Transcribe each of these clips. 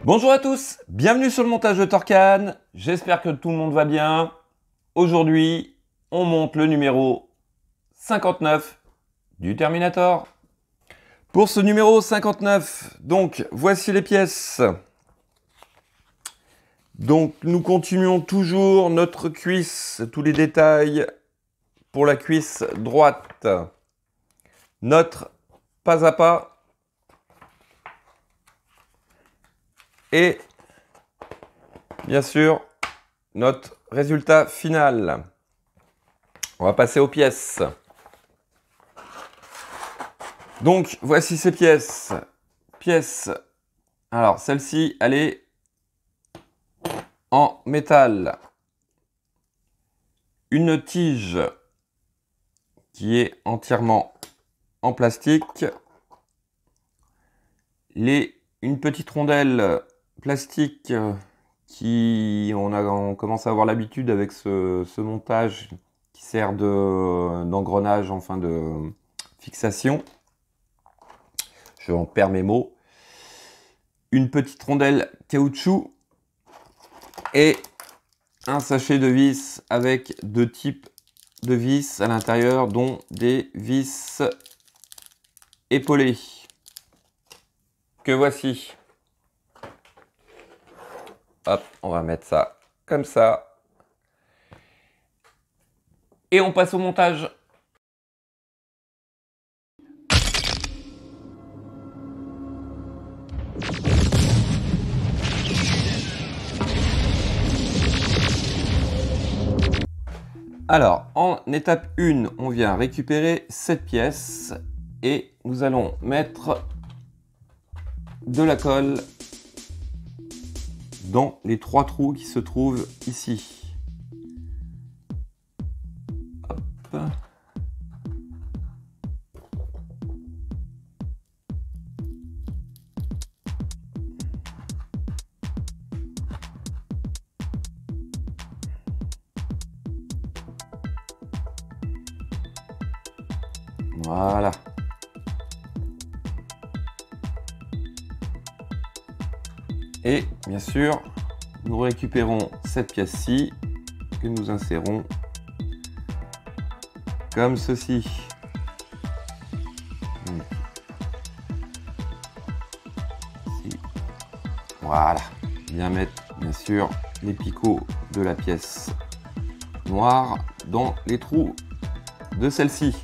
Bonjour à tous, bienvenue sur le montage de Torcan. J'espère que tout le monde va bien. Aujourd'hui, on monte le numéro 59 du Terminator. Pour ce numéro 59, donc voici les pièces. Donc nous continuons toujours notre cuisse, tous les détails pour la cuisse droite. Notre pas à pas. Et bien sûr, notre résultat final. On va passer aux pièces. Donc, voici ces pièces. Pièces. Alors, celle-ci, elle est en métal. Une tige qui est entièrement en plastique. Une petite rondelle plastique qui on commence à avoir l'habitude avec ce montage qui sert d'engrenage, enfin de fixation. Je en perds mes mots. Une petite rondelle caoutchouc et un sachet de vis avec deux types de vis à l'intérieur, dont des vis épaulées que voici. Hop, on va mettre ça comme ça. Et on passe au montage. Alors, en étape 1, on vient récupérer cette pièce et nous allons mettre de la colle dans les 3 trous qui se trouvent ici. Hop. Voilà. Et bien sûr, nous récupérons cette pièce-ci que nous insérons comme ceci. Voilà. Bien mettre, bien sûr, les picots de la pièce noire dans les trous de celle-ci.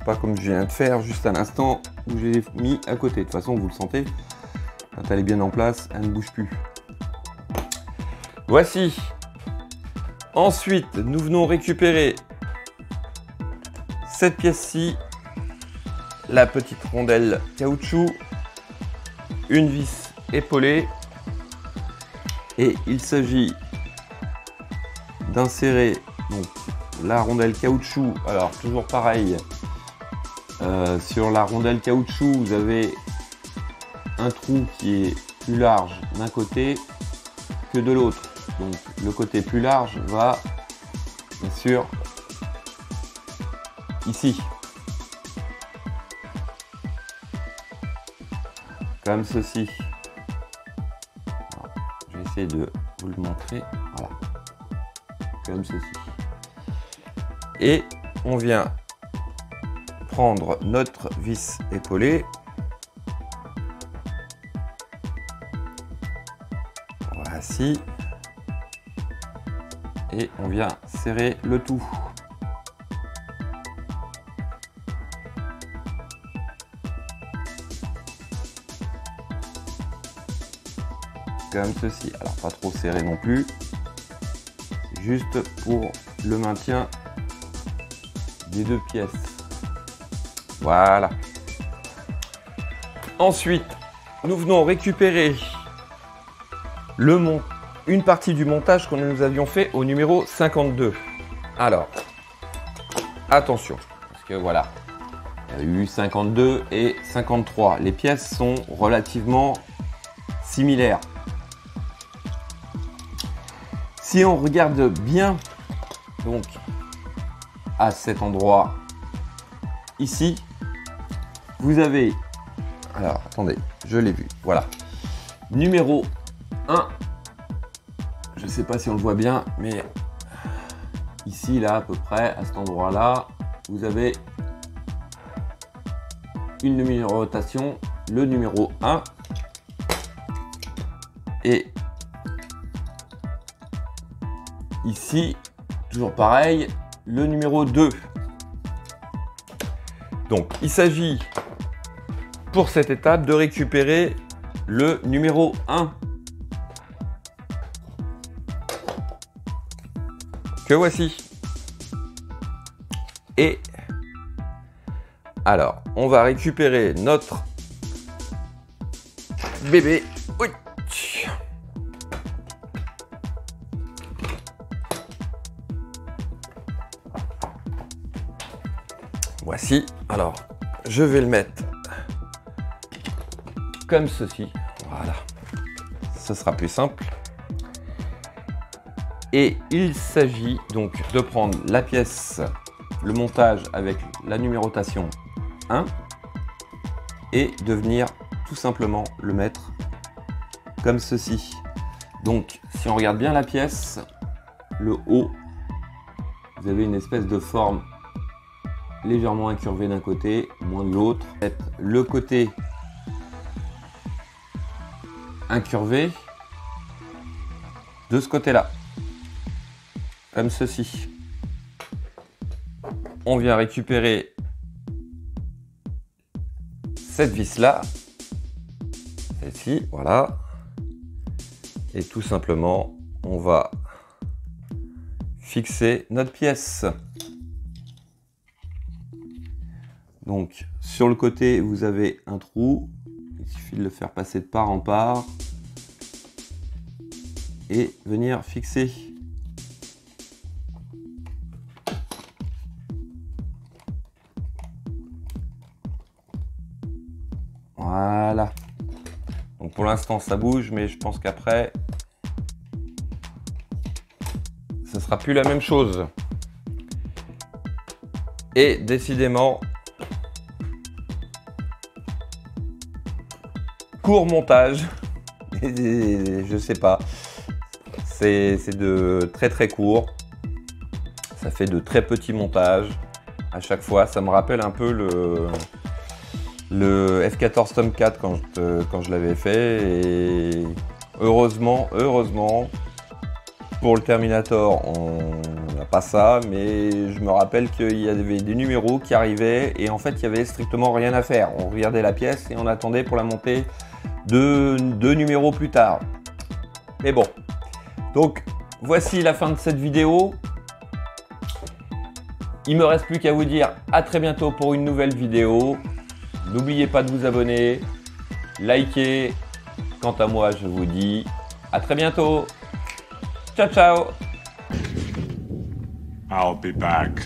Pas comme je viens de faire juste à l'instant où j'ai mis à côté. De toute façon, vous le sentez. Quand elle est bien en place, elle ne bouge plus. Voici. Ensuite, nous venons récupérer cette pièce-ci, la petite rondelle caoutchouc, une vis épaulée, et il s'agit d'insérer donc la rondelle caoutchouc. Alors toujours pareil, sur la rondelle caoutchouc, vous avez un trou qui est plus large d'un côté que de l'autre. Donc le côté plus large va bien sûr ici. Comme ceci. Alors, je vais essayer de vous le montrer. Voilà. Comme ceci. Et on vient prendre notre vis épaulée. Voici. Et on vient serrer le tout. Comme ceci. Alors pas trop serré non plus. Juste pour le maintien des deux pièces. Voilà. Ensuite, nous venons récupérer une partie du montage que nous avions fait au numéro 52. Alors, attention, parce que voilà, il y a eu 52 et 53. Les pièces sont relativement similaires. Si on regarde bien, donc, à cet endroit ici, vous avez, alors attendez, je l'ai vu, voilà, numéro 1. Je sais pas si on le voit bien, mais ici, là, à peu près, à cet endroit-là, vous avez une numérotation, le numéro 1. Et ici, toujours pareil, le numéro 2. Donc, il s'agit pour cette étape de récupérer le numéro 1. Que voici. Et alors, on va récupérer notre bébé. Oui. Voici. Alors, je vais le mettre comme ceci. Voilà. Ce sera plus simple. Et il s'agit donc de prendre la pièce, le montage avec la numérotation 1 et de venir tout simplement le mettre comme ceci. Donc, si on regarde bien la pièce, le haut, vous avez une espèce de forme légèrement incurvée d'un côté, moins de l'autre. Le côté incurvé de ce côté-là, comme ceci. On vient récupérer cette vis-là, celle-ci, voilà. Et tout simplement, on va fixer notre pièce. Donc, sur le côté, vous avez un trou. Il suffit de le faire passer de part en part et venir fixer. Voilà. Donc pour l'instant ça bouge, mais je pense qu'après ce sera plus la même chose. Et décidément, court montage. Je sais pas. C'est de très court. Ça fait de très petits montages à chaque fois. Ça me rappelle un peu le F14 Tomcat quand je l'avais fait. Et heureusement, pour le Terminator, on n'a pas ça. Mais je me rappelle qu'il y avait des numéros qui arrivaient et en fait, il y avait strictement rien à faire. On regardait la pièce et on attendait pour la monter deux numéros plus tard. Mais bon. Donc, voici la fin de cette vidéo. Il ne me reste plus qu'à vous dire à très bientôt pour une nouvelle vidéo. N'oubliez pas de vous abonner, liker. Quant à moi, je vous dis à très bientôt. Ciao, ciao. I'll be back.